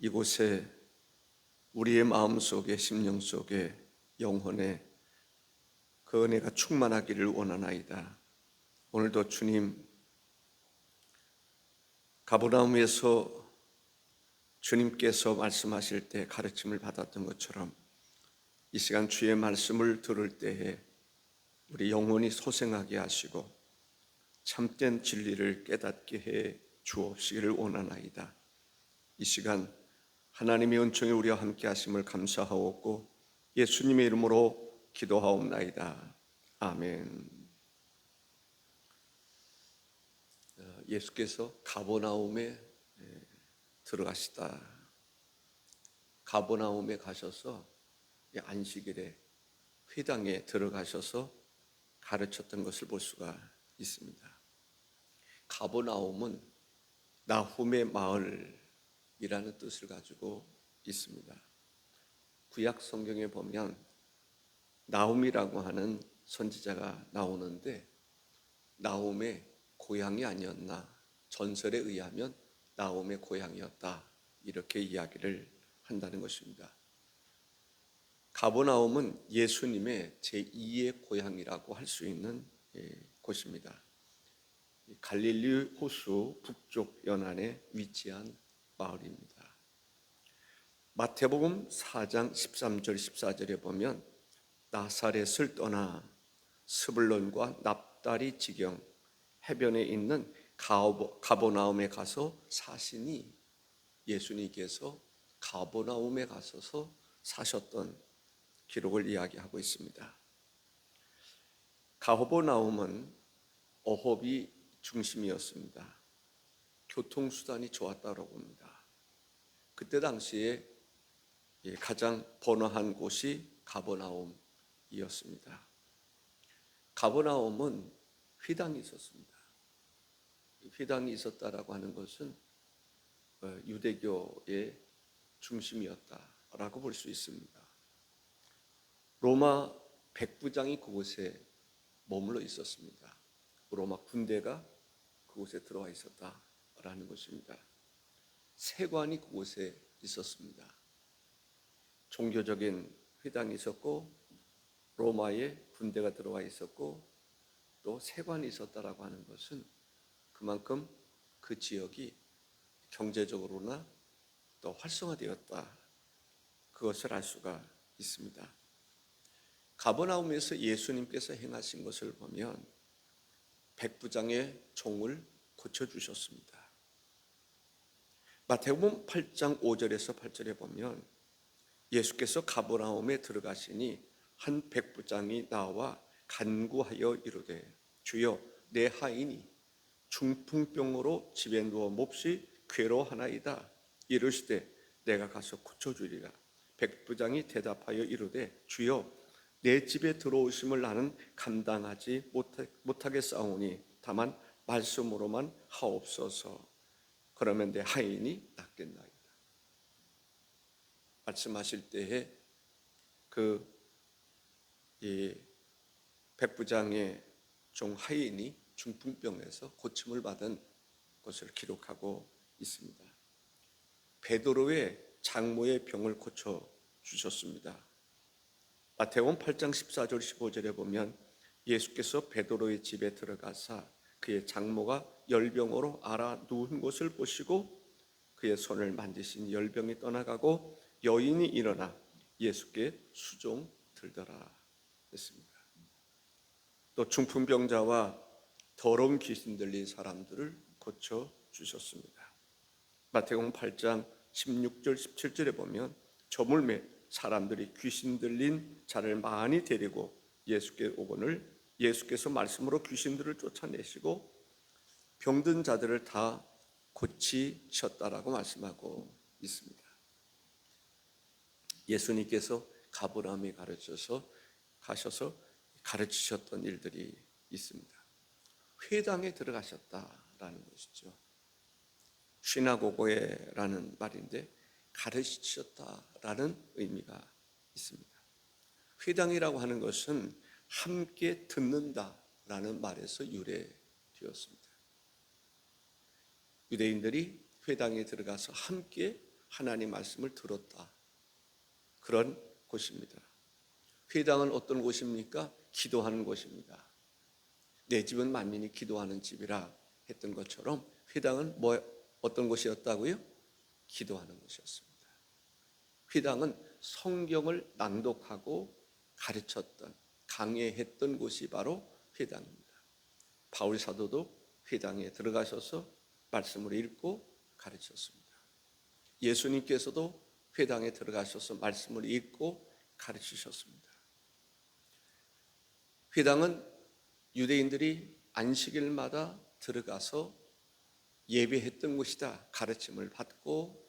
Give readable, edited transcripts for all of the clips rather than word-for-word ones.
이곳에 우리의 마음속에 심령 속에 영혼에 그 은혜가 충만하기를 원하나이다. 오늘도 주님, 가버나움에서 주님께서 말씀하실 때 가르침을 받았던 것처럼 이 시간 주의 말씀을 들을 때에 우리 영혼이 소생하게 하시고 참된 진리를 깨닫게 해 주옵시기를 원하나이다. 이 시간 하나님의 은총이 우리와 함께 하심을 감사하옵고 예수님의 이름으로 기도하옵나이다. 아멘. 예수께서 가버나움에 들어가시다. 가버나움에 가셔서 안식일에 회당에 들어가셔서 가르쳤던 것을 볼 수가 있습니다. 가버나움은 나훔의 마을이라는 뜻을 가지고 있습니다. 구약 성경에 보면 나훔이라고 하는 선지자가 나오는데 나훔의 고향이 아니었나, 전설에 의하면 나훔의 고향이었다, 이렇게 이야기를 한다는 것입니다. 가버나움은 예수님의 제2의 고향이라고 할 수 있는 곳입니다. 갈릴리 호수 북쪽 연안에 위치한 마을입니다. 마태복음 4장 13절 14절에 보면 나사렛을 떠나 스불론과 납달리 지경 해변에 있는 가버나움에 가서 사시니, 예수님께서 가버나움에 가셔서 사셨던 기록을 이야기하고 있습니다. 가버나움은 어업이 중심이었습니다. 교통수단이 좋았다고 봅니다. 그때 당시에 가장 번화한 곳이 가버나움이었습니다. 가버나움은 회당이 있었습니다. 회당이 있었다라고 하는 것은 유대교의 중심이었다라고 볼 수 있습니다. 로마 백부장이 그곳에 머물러 있었습니다. 로마 군대가 그곳에 들어와 있었다라는 것입니다. 세관이 그곳에 있었습니다. 종교적인 회당이 있었고 로마의 군대가 들어와 있었고 또 세관이 있었다라고 하는 것은 그만큼 그 지역이 경제적으로나 또 활성화되었다, 그것을 알 수가 있습니다. 가버나움에서 예수님께서 행하신 것을 보면 백부장의 종을 고쳐주셨습니다. 마태복음 8장 5절에서 8절에 보면 예수께서 가버나움에 들어가시니 한 백부장이 나와 간구하여 이르되 주여, 내 하인이 중풍병으로 집에 누워 몹시 괴로워하나이다. 이르시되 내가 가서 고쳐주리라. 백부장이 대답하여 이르되 주여, 내 집에 들어오심을 나는 감당하지 못하겠사오니 다만 말씀으로만 하옵소서. 그러면 내 하인이 낫겠나이다. 말씀하실 때에 이 백부장의 종 하인이 중풍병에서 고침을 받은 것을 기록하고 있습니다. 베드로의 장모의 병을 고쳐 주셨습니다. 마태복음 8장 14절 15절에 보면 예수께서 베드로의 집에 들어가사 그의 장모가 열병으로 앓아 누운 것을 보시고 그의 손을 만지신 열병이 떠나가고 여인이 일어나 예수께 수종 들더라 했습니다. 또 중풍병자와 더러운 귀신 들린 사람들을 고쳐 주셨습니다. 마태복음 8장 16절 17절에 보면 저물매 사람들이 귀신 들린 자를 많이 데리고 예수께 오거늘 예수께서 말씀으로 귀신들을 쫓아내시고 병든 자들을 다 고치셨다라고 말씀하고 있습니다. 예수님께서 가버나움에 가셔서 가르치셨던 일들이 있습니다. 회당에 들어가셨다라는 것이죠. 시나고고에라는 말인데 가르치셨다라는 의미가 있습니다. 회당이라고 하는 것은 함께 듣는다라는 말에서 유래되었습니다. 유대인들이 회당에 들어가서 함께 하나님 말씀을 들었다. 그런 곳입니다. 회당은 어떤 곳입니까? 기도하는 곳입니다. 내 집은 만민이 기도하는 집이라 했던 것처럼 회당은 어떤 곳이었다고요? 기도하는 곳이었습니다. 회당은 성경을 낭독하고 가르쳤던, 강해했던 곳이 바로 회당입니다. 바울 사도도 회당에 들어가셔서 말씀을 읽고 가르쳤습니다. 예수님께서도 회당에 들어가셔서 말씀을 읽고 가르치셨습니다. 회당은 유대인들이 안식일마다 들어가서 예배했던 곳이다, 가르침을 받고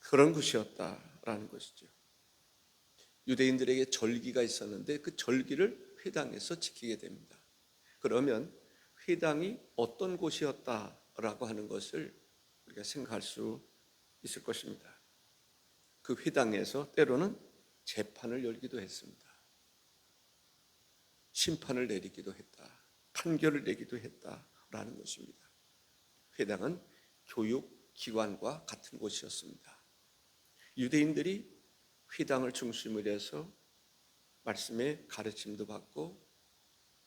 그런 곳이었다라는 것이죠. 유대인들에게 절기가 있었는데 그 절기를 회당에서 지키게 됩니다. 그러면 회당이 어떤 곳이었다라고 하는 것을 우리가 생각할 수 있을 것입니다. 그 회당에서 때로는 재판을 열기도 했습니다. 심판을 내리기도 했다. 판결을 내기도 했다라는 것입니다. 회당은 교육기관과 같은 곳이었습니다. 유대인들이 회당을 중심으로 해서 말씀의 가르침도 받고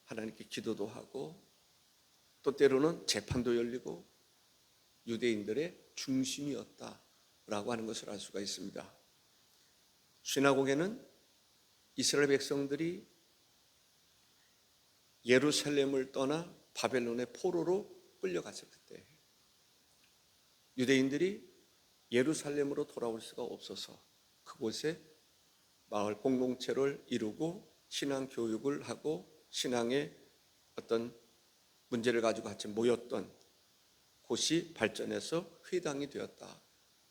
하나님께 기도도 하고 또 때로는 재판도 열리고 유대인들의 중심이었다라고 하는 것을 알 수가 있습니다. 시나고게는 이스라엘 백성들이 예루살렘을 떠나 바벨론의 포로로 끌려갔을 때 유대인들이 예루살렘으로 돌아올 수가 없어서 그곳에 마을 공동체를 이루고 신앙 교육을 하고 신앙의 어떤 문제를 가지고 같이 모였던 곳이 발전해서 회당이 되었다.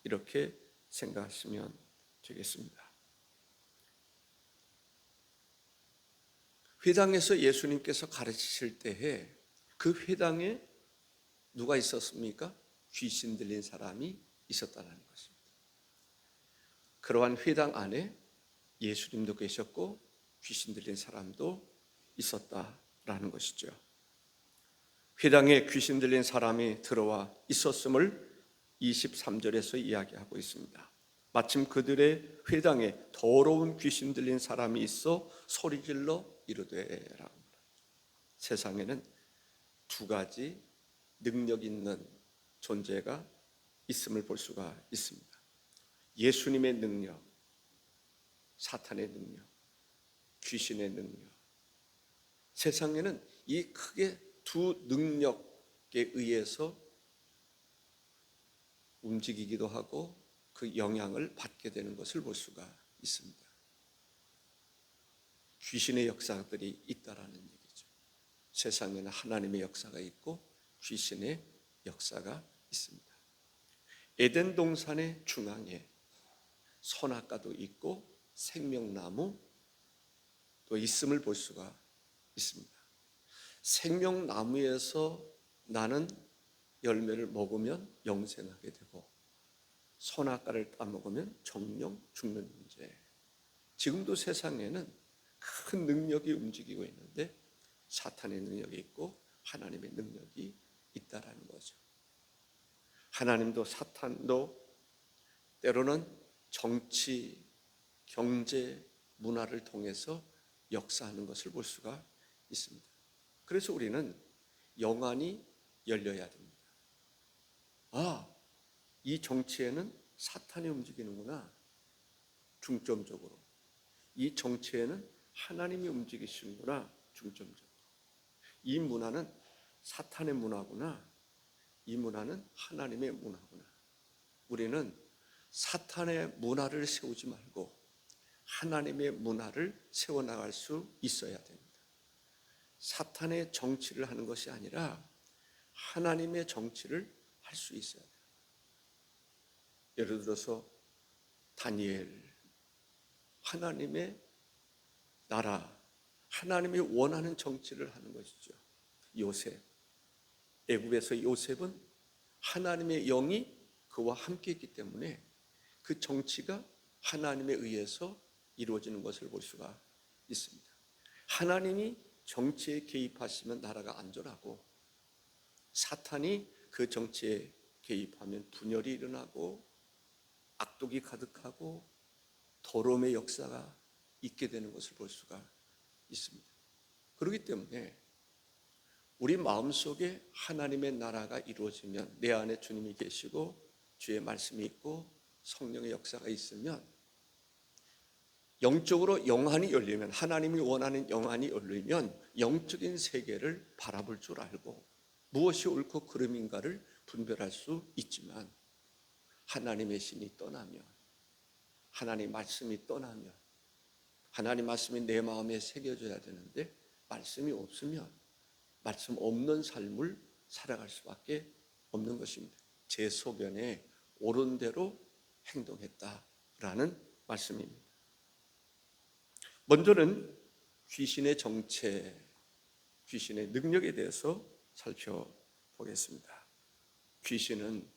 이렇게 생각하시면 되겠습니다. 회당에서 예수님께서 가르치실 때에 그 회당에 누가 있었습니까? 귀신 들린 사람이 있었다는 것입니다. 그러한 회당 안에 예수님도 계셨고 귀신 들린 사람도 있었다라는 것이죠. 회당에 귀신 들린 사람이 들어와 있었음을 23절에서 이야기하고 있습니다. 마침 그들의 회당에 더러운 귀신 들린 사람이 있어 소리질러 이르되라고. 세상에는 두 가지 능력 있는 존재가 있음을 볼 수가 있습니다. 예수님의 능력, 사탄의 능력, 귀신의 능력. 세상에는 이 크게 두 능력에 의해서 움직이기도 하고 그 영향을 받게 되는 것을 볼 수가 있습니다. 귀신의 역사들이 있다라는 얘기죠. 세상에는 하나님의 역사가 있고 귀신의 역사가 있습니다. 에덴 동산의 중앙에 선악과도 있고 생명나무 또 있음을 볼 수가 있습니다. 생명나무에서 나는 열매를 먹으면 영생하게 되고 선악과를 따먹으면 정령 죽는 문제. 지금도 세상에는 큰 능력이 움직이고 있는데 사탄의 능력이 있고 하나님의 능력이 있다라는 거죠. 하나님도 사탄도 때로는 정치, 경제, 문화를 통해서 역사하는 것을 볼 수가 있습니다. 그래서 우리는 영안이 열려야 됩니다. 이 정치에는 사탄이 움직이는구나. 중점적으로. 이 정치에는 하나님이 움직이시는구나. 중점적으로. 이 문화는 사탄의 문화구나. 이 문화는 하나님의 문화구나. 우리는 사탄의 문화를 세우지 말고 하나님의 문화를 세워나갈 수 있어야 됩니다. 사탄의 정치를 하는 것이 아니라 하나님의 정치를 할 수 있어야 돼요. 예를 들어서 다니엘, 하나님의 나라, 하나님이 원하는 정치를 하는 것이죠. 요셉, 애굽에서 요셉은 하나님의 영이 그와 함께 있기 때문에 그 정치가 하나님에 의해서 이루어지는 것을 볼 수가 있습니다. 하나님이 정치에 개입하시면 나라가 안전하고 사탄이 그 정치에 개입하면 분열이 일어나고 악독이 가득하고 더러움의 역사가 있게 되는 것을 볼 수가 있습니다. 그렇기 때문에 우리 마음속에 하나님의 나라가 이루어지면, 내 안에 주님이 계시고 주의 말씀이 있고 성령의 역사가 있으면, 영적으로 영안이 열리면, 하나님이 원하는 영안이 열리면 영적인 세계를 바라볼 줄 알고 무엇이 옳고 그름인가를 분별할 수 있지만, 하나님의 신이 떠나면, 하나님 말씀이 떠나면, 하나님 말씀이 내 마음에 새겨져야 되는데 말씀이 없으면 말씀 없는 삶을 살아갈 수밖에 없는 것입니다. 제 소견에 옳은 대로 행동했다라는 말씀입니다. 먼저는 귀신의 정체, 귀신의 능력에 대해서 살펴보겠습니다. 귀신은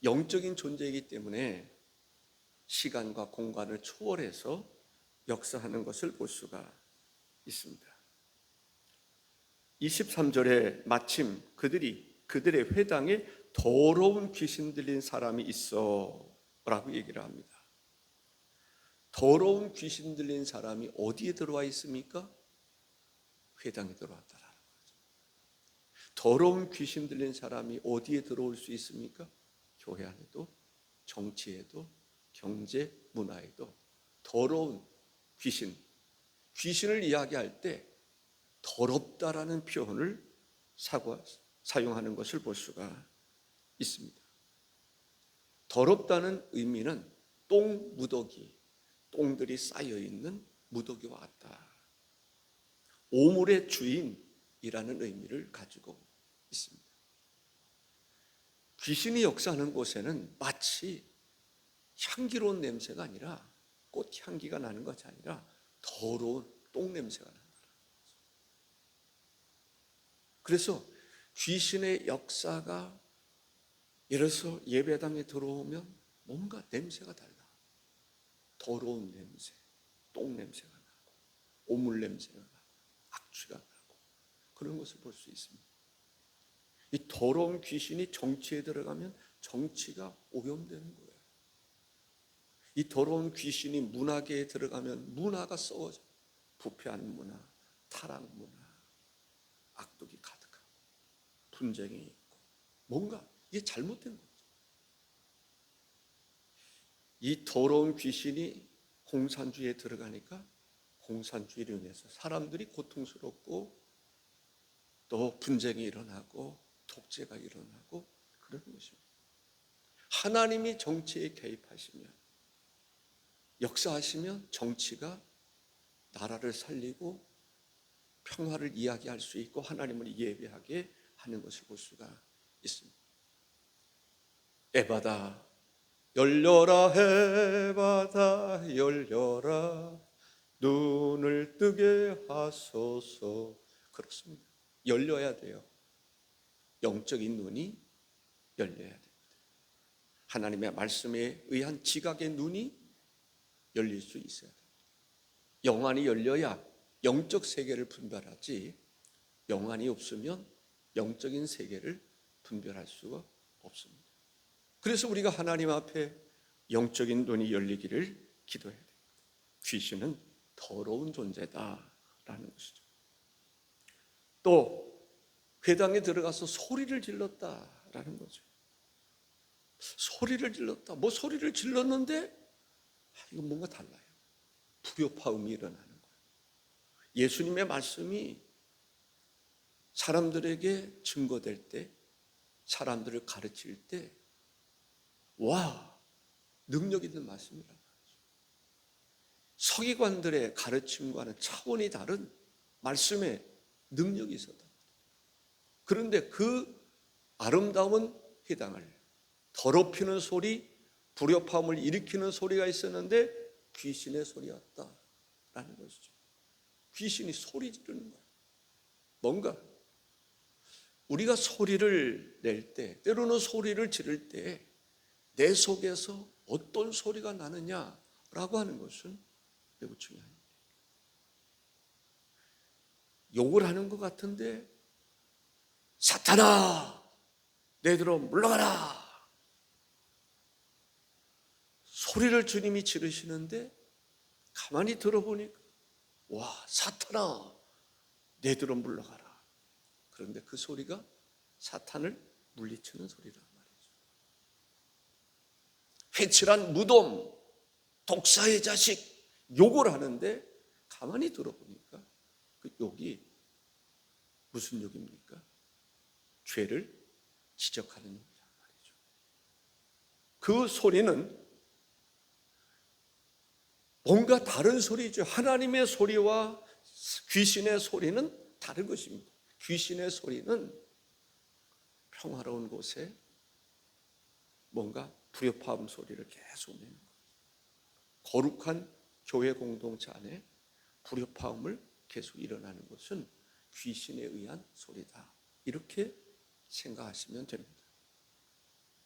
영적인 존재이기 때문에 시간과 공간을 초월해서 역사하는 것을 볼 수가 있습니다. 23절에 마침 그들의 회당에 더러운 귀신 들린 사람이 있어 라고 얘기를 합니다. 더러운 귀신 들린 사람이 어디에 들어와 있습니까? 회당에 들어왔다라는 거죠. 더러운 귀신 들린 사람이 어디에 들어올 수 있습니까? 교회 안에도, 정치에도, 경제, 문화에도 더러운 귀신을 이야기할 때 더럽다라는 표현을 사용하는 것을 볼 수가 있습니다. 더럽다는 의미는 똥무더기, 똥들이 쌓여있는 무더기와 같다. 오물의 주인이라는 의미를 가지고 있습니다. 귀신이 역사하는 곳에는 마치 향기로운 냄새가 아니라, 꽃향기가 나는 것이 아니라 더러운 똥냄새가 난다. 그래서 귀신의 역사가, 예를 들어서 예배당에 들어오면 뭔가 냄새가 달라. 더러운 냄새, 똥냄새가 나고 오물 냄새가 나고 악취가 나고 그런 것을 볼 수 있습니다. 이 더러운 귀신이 정치에 들어가면 정치가 오염되는 거예요. 이 더러운 귀신이 문화계에 들어가면 문화가 썩어져. 부패한 문화, 타락 문화, 악독이 가득하고 분쟁이 있고 뭔가 이게 잘못된 거죠. 이 더러운 귀신이 공산주의에 들어가니까 공산주의로 인해서 사람들이 고통스럽고 또 분쟁이 일어나고 독재가 일어나고 그런 것입니다. 하나님이 정치에 개입하시면, 역사하시면 정치가 나라를 살리고 평화를 이야기할 수 있고 하나님을 예배하게 하는 것을 볼 수가 있습니다. 에바다 열려라, 에바다 열려라, 눈을 뜨게 하소서. 그렇습니다. 열려야 돼요. 영적인 눈이 열려야 됩니다. 하나님의 말씀에 의한 지각의 눈이 열릴 수 있어야 됩니다. 영안이 열려야 영적 세계를 분별하지, 영안이 없으면 영적인 세계를 분별할 수가 없습니다. 그래서 우리가 하나님 앞에 영적인 눈이 열리기를 기도해야 됩니다. 귀신은 더러운 존재다라는 것이죠. 또 회당에 들어가서 소리를 질렀다라는 거죠. 소리를 질렀다. 뭐 소리를 질렀는데 이건 뭔가 달라요. 불효파음이 일어나는 거예요. 예수님의 말씀이 사람들에게 증거될 때, 사람들을 가르칠 때, 와, 능력 있는 말씀이라고 하죠. 서기관들의 가르침과는 차원이 다른 말씀에 능력이 있었다. 그런데 그 아름다운 회당을 더럽히는 소리, 불협화음을 일으키는 소리가 있었는데 귀신의 소리였다라는 것이죠. 귀신이 소리 지르는 거예요. 뭔가 우리가 소리를 낼 때, 때로는 소리를 지를 때 내 속에서 어떤 소리가 나느냐라고 하는 것은 매우 중요합니다. 욕을 하는 것 같은데 사탄아, 내들어 물러가라. 소리를 주님이 지르시는데 가만히 들어보니까 와, 사탄아, 내들어 물러가라. 그런데 그 소리가 사탄을 물리치는 소리란 말이죠. 회칠한 무덤, 독사의 자식, 욕을 하는데 가만히 들어보니까 그 욕이 무슨 욕입니까? 죄를 지적하는 욕이란 말이죠. 그 소리는 뭔가 다른 소리죠. 하나님의 소리와 귀신의 소리는 다른 것입니다. 귀신의 소리는 평화로운 곳에 뭔가 불협화음 소리를 계속 내는 거예요. 거룩한 교회 공동체 안에 불협화음을 계속 일어나는 것은 귀신에 의한 소리다. 이렇게 생각하시면 됩니다.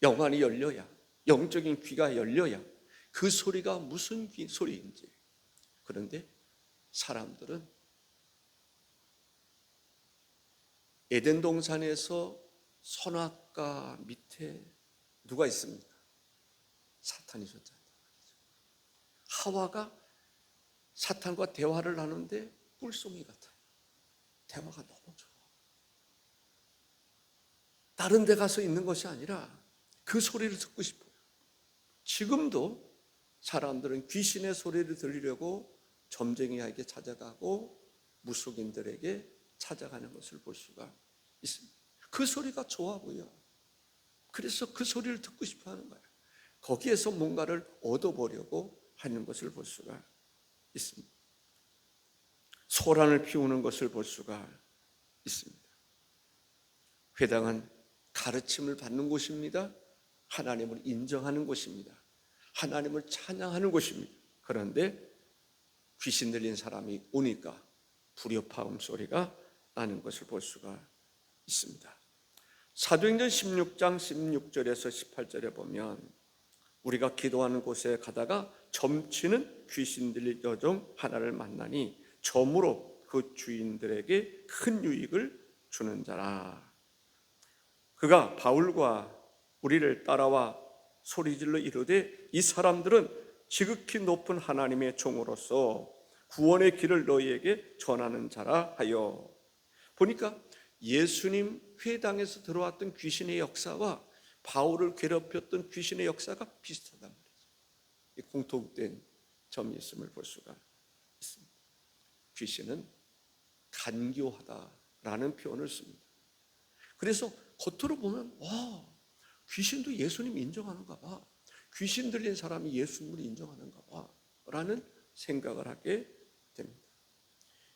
영안이 열려야, 영적인 귀가 열려야 그 소리가 무슨 소리인지. 그런데 사람들은 에덴 동산에서 선악과 밑에 누가 있습니까? 사탄이 있었잖아요. 하와가 사탄과 대화를 하는데 꿀송이 같아요. 대화가 너무 좋아. 다른 데 가서 있는 것이 아니라 그 소리를 듣고 싶어요. 지금도 사람들은 귀신의 소리를 들으려고 점쟁이에게 찾아가고 무속인들에게 찾아가는 것을 볼 수가 있습니다. 그 소리가 좋아 보여. 그래서 그 소리를 듣고 싶어 하는 거예요. 거기에서 뭔가를 얻어보려고 하는 것을 볼 수가 있습니다. 소란을 피우는 것을 볼 수가 있습니다. 회당은 가르침을 받는 곳입니다. 하나님을 인정하는 곳입니다. 하나님을 찬양하는 곳입니다. 그런데 귀신 들린 사람이 오니까 불협화음 소리가 나는 것을 볼 수가 있습니다. 사도행전 16장 16절에서 18절에 보면 우리가 기도하는 곳에 가다가 점치는 귀신 들린 여종 하나를 만나니 점으로 그 주인들에게 큰 유익을 주는 자라. 그가 바울과 우리를 따라와 소리질러 이르되 이 사람들은 지극히 높은 하나님의 종으로서 구원의 길을 너희에게 전하는 자라 하여. 보니까 예수님 회당에서 들어왔던 귀신의 역사와 바울을 괴롭혔던 귀신의 역사가 비슷하단 말이죠. 공통된 점이 있음을 볼 수가 있습니다. 귀신은 간교하다라는 표현을 씁니다. 그래서 겉으로 보면 와, 귀신도 예수님 인정하는가 봐. 귀신 들린 사람이 예수님을 인정하는가 봐 라는 생각을 하게 됩니다.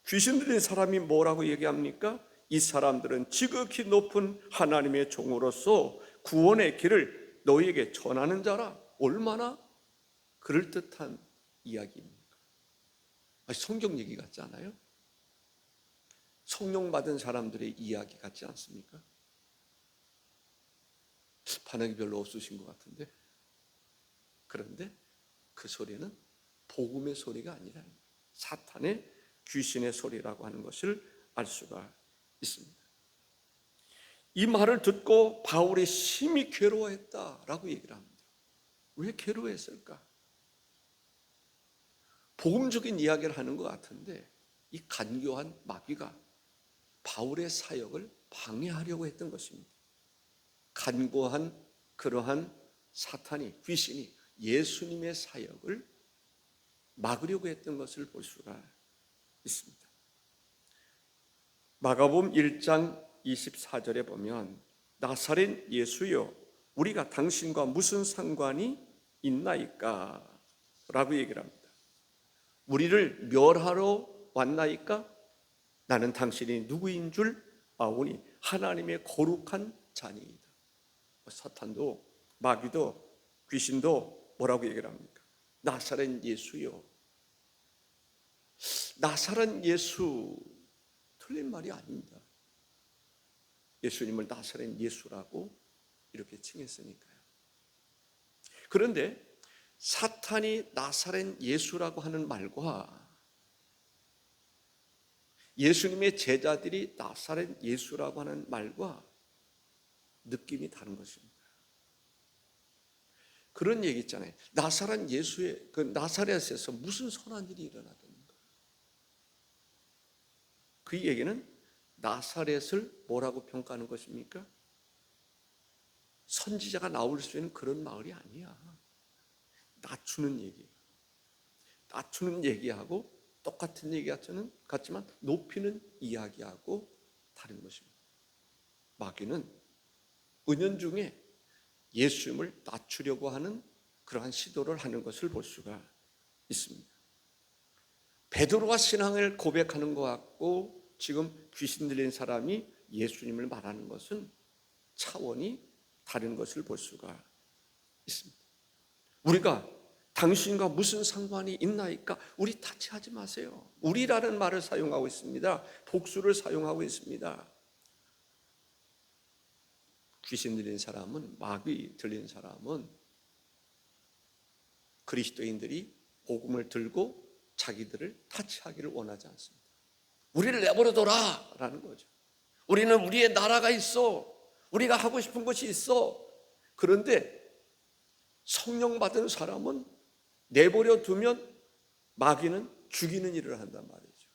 귀신 들린 사람이 뭐라고 얘기합니까? 이 사람들은 지극히 높은 하나님의 종으로서 구원의 길을 너희에게 전하는 자라. 얼마나 그럴듯한 이야기입니까? 성경 얘기 같지 않아요? 성령 받은 사람들의 이야기 같지 않습니까? 반응이 별로 없으신 것 같은데, 그런데 그 소리는 복음의 소리가 아니라 사탄의 귀신의 소리라고 하는 것을 알 수가 있습니다. 이 말을 듣고 바울이 심히 괴로워했다라고 얘기를 합니다. 왜 괴로워했을까? 복음적인 이야기를 하는 것 같은데 이 간교한 마귀가 바울의 사역을 방해하려고 했던 것입니다. 간고한 그러한 사탄이, 귀신이 예수님의 사역을 막으려고 했던 것을 볼 수가 있습니다. 마가복음 1장 24절에 보면 나사렛 예수여 우리가 당신과 무슨 상관이 있나이까? 라고 얘기를 합니다. 우리를 멸하러 왔나이까? 나는 당신이 누구인 줄 아오니 하나님의 거룩한 자니이다. 사탄도 마귀도 귀신도 뭐라고 얘기를 합니까? 나사렛 예수요. 나사렛 예수 틀린 말이 아닙니다. 예수님을 나사렛 예수라고 이렇게 칭했으니까요. 그런데 사탄이 나사렛 예수라고 하는 말과 예수님의 제자들이 나사렛 예수라고 하는 말과 느낌이 다른 것입니다. 그런 얘기 있잖아요. 나사렛 예수의 그 나사렛에서 무슨 선한 일이 일어나던가. 그 얘기는 나사렛을 뭐라고 평가하는 것입니까? 선지자가 나올 수 있는 그런 마을이 아니야. 낮추는 얘기. 낮추는 얘기하고 똑같은 얘기 같지만 높이는 이야기하고 다른 것입니다. 마귀는 은연중에 예수님을 낮추려고 하는 그러한 시도를 하는 것을 볼 수가 있습니다. 베드로가 신앙을 고백하는 것 같고 지금 귀신 들린 사람이 예수님을 말하는 것은 차원이 다른 것을 볼 수가 있습니다. 우리가 당신과 무슨 상관이 있나이까? 우리 타치하지 마세요. 우리라는 말을 사용하고 있습니다. 복수를 사용하고 있습니다. 귀신 들린 사람은, 마귀 들린 사람은 그리스도인들이 복음을 들고 자기들을 타치하기를 원하지 않습니다. 우리를 내버려둬라 라는 거죠. 우리는 우리의 나라가 있어. 우리가 하고 싶은 것이 있어. 그런데 성령 받은 사람은 내버려 두면 마귀는 죽이는 일을 한단 말이죠.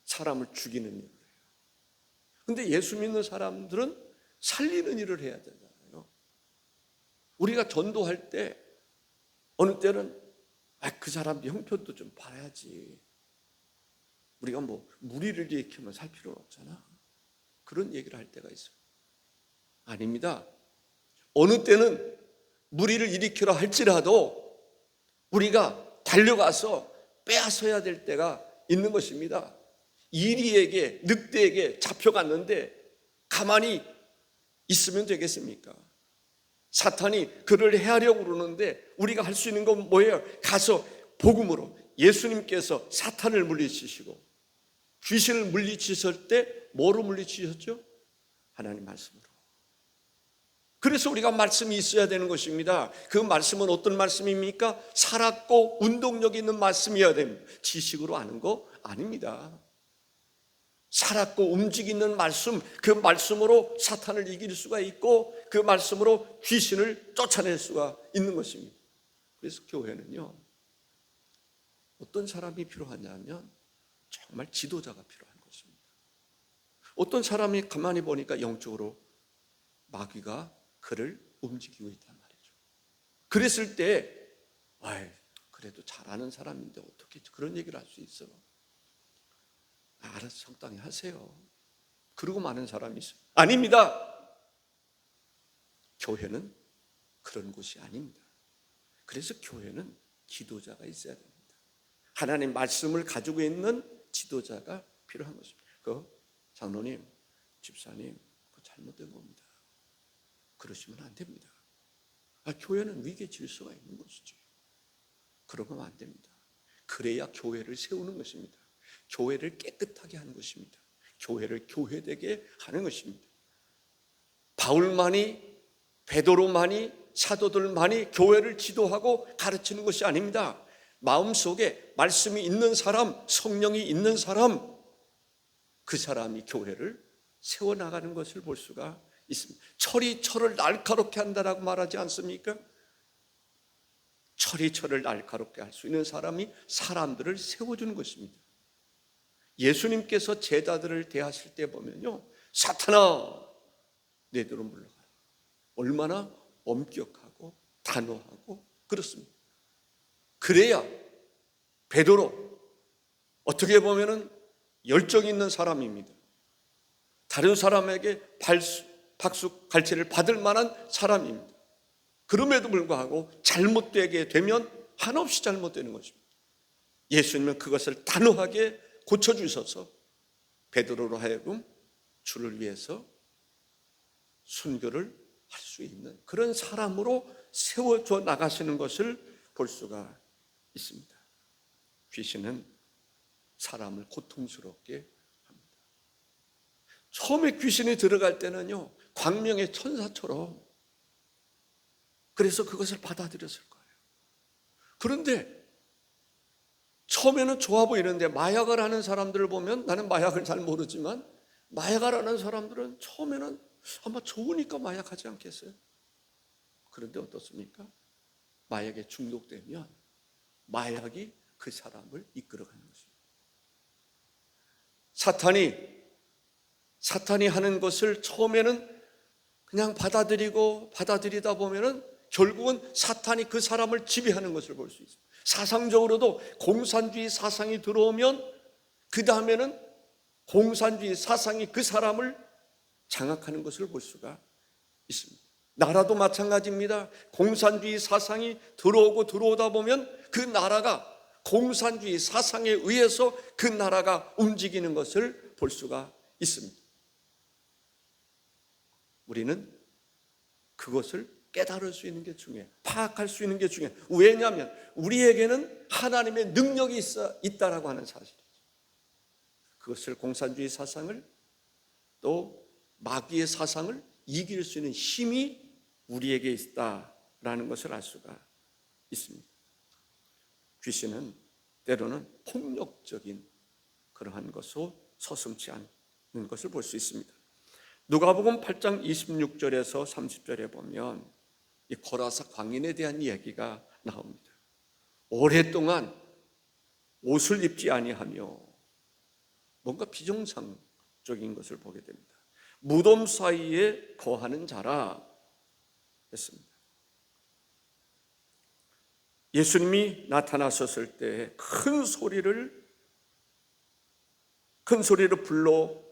사람을 죽이는 일을 해요. 그런데 예수 믿는 사람들은 살리는 일을 해야 되잖아요. 우리가 전도할 때 어느 때는 그 사람 형편도 좀 봐야지. 우리가 뭐 무리를 일으키면 살 필요는 없잖아. 그런 얘기를 할 때가 있어요. 아닙니다. 어느 때는 무리를 일으키려 할지라도 우리가 달려가서 빼앗아야 될 때가 있는 것입니다. 이리에게, 늑대에게 잡혀갔는데 가만히 있으면 되겠습니까? 사탄이 그를 해하려고 그러는데 우리가 할 수 있는 건 뭐예요? 가서 복음으로 예수님께서 사탄을 물리치시고 귀신을 물리치실 때 뭐로 물리치셨죠? 하나님 말씀으로. 그래서 우리가 말씀이 있어야 되는 것입니다. 그 말씀은 어떤 말씀입니까? 살았고 운동력 있는 말씀이어야 됩니다. 지식으로 아는 거 아닙니다. 살았고 움직이는 말씀, 그 말씀으로 사탄을 이길 수가 있고 그 말씀으로 귀신을 쫓아낼 수가 있는 것입니다. 그래서 교회는요, 어떤 사람이 필요하냐면 정말 지도자가 필요한 것입니다. 어떤 사람이 가만히 보니까 영적으로 마귀가 그를 움직이고 있단 말이죠. 그랬을 때 그래도 잘하는 사람인데 어떻게 그런 얘기를 할 수 있어? 알아서 적당히 하세요. 그러고 많은 사람이 있어요. 아닙니다. 교회는 그런 곳이 아닙니다. 그래서 교회는 지도자가 있어야 됩니다. 하나님 말씀을 가지고 있는 지도자가 필요한 것입니다. 장로님, 집사님, 그거 잘못된 겁니다. 그러시면 안 됩니다. 교회는 위계 질서가 있는 것이죠. 그러면 안 됩니다. 그래야 교회를 세우는 것입니다. 교회를 깨끗하게 하는 것입니다. 교회를 교회되게 하는 것입니다. 바울만이, 베드로만이, 사도들만이 교회를 지도하고 가르치는 것이 아닙니다. 마음속에 말씀이 있는 사람, 성령이 있는 사람, 그 사람이 교회를 세워나가는 것을 볼 수가 있습니다. 철이 철을 날카롭게 한다라고 말하지 않습니까? 철이 철을 날카롭게 할 수 있는 사람이 사람들을 세워주는 것입니다. 예수님께서 제자들을 대하실 때 보면요, 사탄아 내 뒤로 물러가라. 얼마나 엄격하고 단호하고 그렇습니다. 그래야 베드로 어떻게 보면은 열정 있는 사람입니다. 다른 사람에게 박수 갈채를 받을 만한 사람입니다. 그럼에도 불구하고 잘못되게 되면 한없이 잘못되는 것입니다. 예수님은 그것을 단호하게 고쳐주셔서 베드로로 하여금 주를 위해서 순교를 할 수 있는 그런 사람으로 세워져 나가시는 것을 볼 수가 있습니다. 귀신은 사람을 고통스럽게 합니다. 처음에 귀신이 들어갈 때는요, 광명의 천사처럼 그래서 그것을 받아들였을 거예요. 그런데 처음에는 좋아 보이는데 마약을 하는 사람들을 보면, 나는 마약을 잘 모르지만 마약을 하는 사람들은 처음에는 아마 좋으니까 마약하지 않겠어요? 그런데 어떻습니까? 마약에 중독되면 마약이 그 사람을 이끌어가는 것입니다. 사탄이 하는 것을 처음에는 그냥 받아들이다 보면은 결국은 사탄이 그 사람을 지배하는 것을 볼 수 있습니다. 사상적으로도 공산주의 사상이 들어오면 그 다음에는 공산주의 사상이 그 사람을 장악하는 것을 볼 수가 있습니다. 나라도 마찬가지입니다. 공산주의 사상이 들어오다 보면 그 나라가 공산주의 사상에 의해서 그 나라가 움직이는 것을 볼 수가 있습니다. 우리는 그것을 깨달을 수 있는 게 중요해요. 파악할 수 있는 게 중요해요. 왜냐하면 우리에게는 하나님의 능력이 있다라고 하는 사실이죠. 그것을 공산주의 사상을 또 마귀의 사상을 이길 수 있는 힘이 우리에게 있다라는 것을 알 수가 있습니다. 귀신은 때로는 폭력적인 그러한 것으로 서슴지 않는 것을 볼 수 있습니다. 누가복음 8장 26절에서 30절에 보면 이 거라사 광인에 대한 이야기가 나옵니다. 오랫동안 옷을 입지 아니하며 뭔가 비정상적인 것을 보게 됩니다. 무덤 사이에 거하는 자라 했습니다. 예수님이 나타나셨을 때 큰 소리를 불러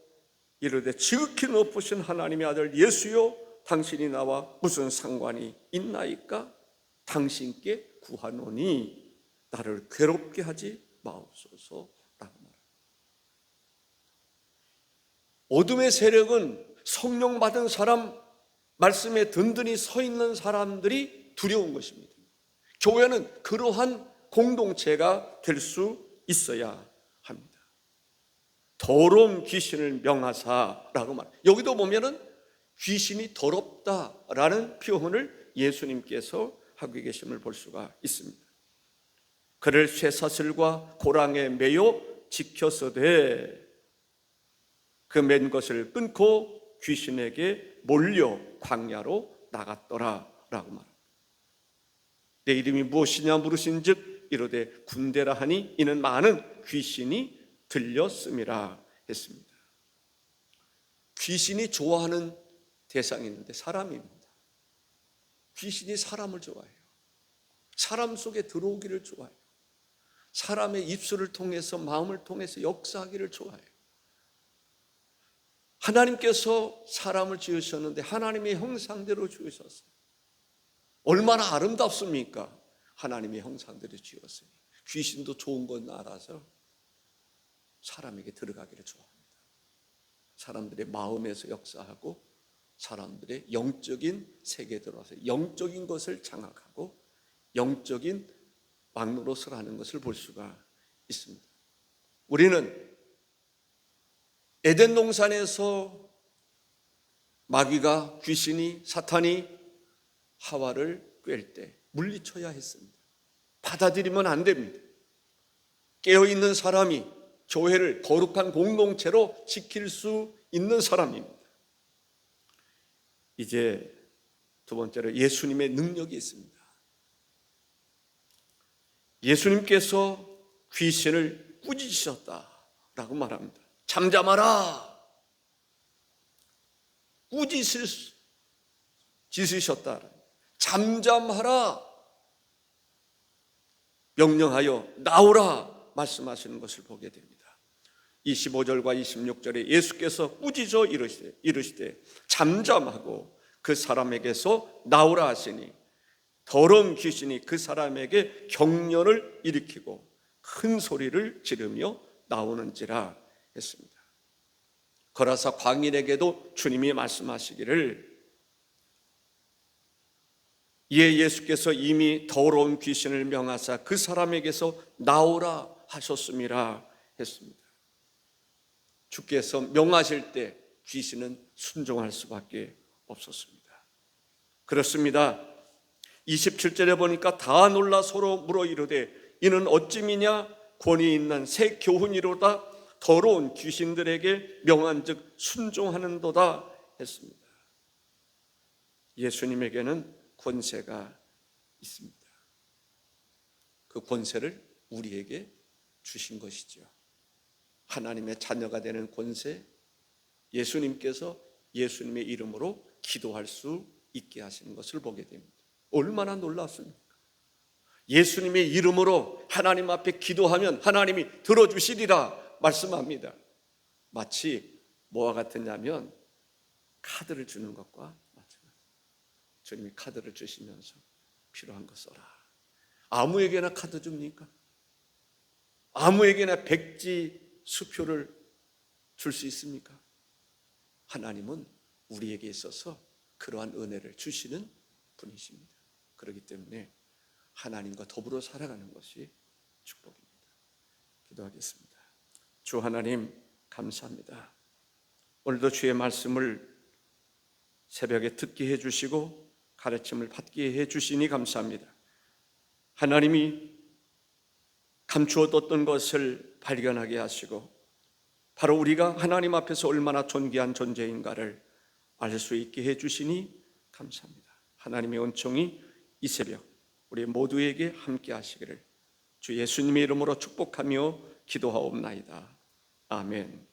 이르되 지극히 높으신 하나님의 아들 예수여 당신이 나와 무슨 상관이 있나이까? 당신께 구하노니 나를 괴롭게 하지 마옵소서 라고 말합니다. 어둠의 세력은 성령 받은 사람, 말씀에 든든히 서 있는 사람들이 두려운 것입니다. 교회는 그러한 공동체가 될 수 있어야 합니다. 더러운 귀신을 명하사라고 말합니다. 여기도 보면은 귀신이 더럽다라는 표현을 예수님께서 하고 계심을 볼 수가 있습니다. 그를 쇠사슬과 고랑에 매여 지켰으되 그 맨 것을 끊고 귀신에게 몰려 광야로 나갔더라 라고 말합니다. 내 이름이 무엇이냐 물으신즉 이르되 군대라 하니 이는 많은 귀신이 들렸음이라 했습니다. 귀신이 좋아하는 대상이 있는데 사람입니다. 귀신이 사람을 좋아해요. 사람 속에 들어오기를 좋아해요. 사람의 입술을 통해서 마음을 통해서 역사하기를 좋아해요. 하나님께서 사람을 지으셨는데 하나님의 형상대로 지으셨어요. 얼마나 아름답습니까? 하나님의 형상대로 지었으니 귀신도 좋은 건 알아서 사람에게 들어가기를 좋아합니다. 사람들의 마음에서 역사하고 사람들의 영적인 세계에 들어와서 영적인 것을 장악하고 영적인 막노릇을 하는 것을 볼 수가 있습니다. 우리는 에덴 동산에서 마귀가 귀신이 사탄이 하와를 꿰을 때 물리쳐야 했습니다. 받아들이면 안 됩니다. 깨어있는 사람이 교회를 거룩한 공동체로 지킬 수 있는 사람입니다. 이제 두 번째로 예수님의 능력이 있습니다. 예수님께서 귀신을 꾸짖으셨다라고 말합니다. 잠잠하라. 꾸짖으셨다. 잠잠하라. 명령하여 나오라 말씀하시는 것을 보게 됩니다. 25절과 26절에 예수께서 꾸짖어 이르시되 잠잠하고 그 사람에게서 나오라 하시니 더러운 귀신이 그 사람에게 경련을 일으키고 큰 소리를 지르며 나오는지라 했습니다. 거라사 광인에게도 주님이 말씀하시기를 이에 예수께서 이미 더러운 귀신을 명하사 그 사람에게서 나오라 하셨음이라 했습니다. 주께서 명하실 때 귀신은 순종할 수밖에 없었습니다. 그렇습니다. 27절에 보니까 다 놀라 서로 물어 이르되 이는 어찌미냐 권위 있는 새 교훈이로다 더러운 귀신들에게 명한즉 순종하는도다 했습니다. 예수님에게는 권세가 있습니다. 권세를 우리에게 주신 것이죠. 하나님의 자녀가 되는 권세, 예수님께서 예수님의 이름으로 기도할 수 있게 하시는 것을 보게 됩니다. 얼마나 놀랍습니까? 예수님의 이름으로 하나님 앞에 기도하면 하나님이 들어주시리라 말씀합니다. 마치 뭐와 같으냐면 카드를 주는 것과 마찬가지입니다. 주님이 카드를 주시면서 필요한 거 써라. 아무에게나 카드 줍니까? 아무에게나 백지 수표를 줄 수 있습니까? 하나님은 우리에게 있어서 그러한 은혜를 주시는 분이십니다. 그렇기 때문에 하나님과 더불어 살아가는 것이 축복입니다. 기도하겠습니다. 주 하나님 감사합니다. 오늘도 주의 말씀을 새벽에 듣게 해주시고 가르침을 받게 해주시니 감사합니다. 하나님이 감추어뒀던 것을 발견하게 하시고 바로 우리가 하나님 앞에서 얼마나 존귀한 존재인가를 알 수 있게 해주시니 감사합니다. 하나님의 은총이 이 새벽 우리 모두에게 함께 하시기를 주 예수님의 이름으로 축복하며 기도하옵나이다. 아멘.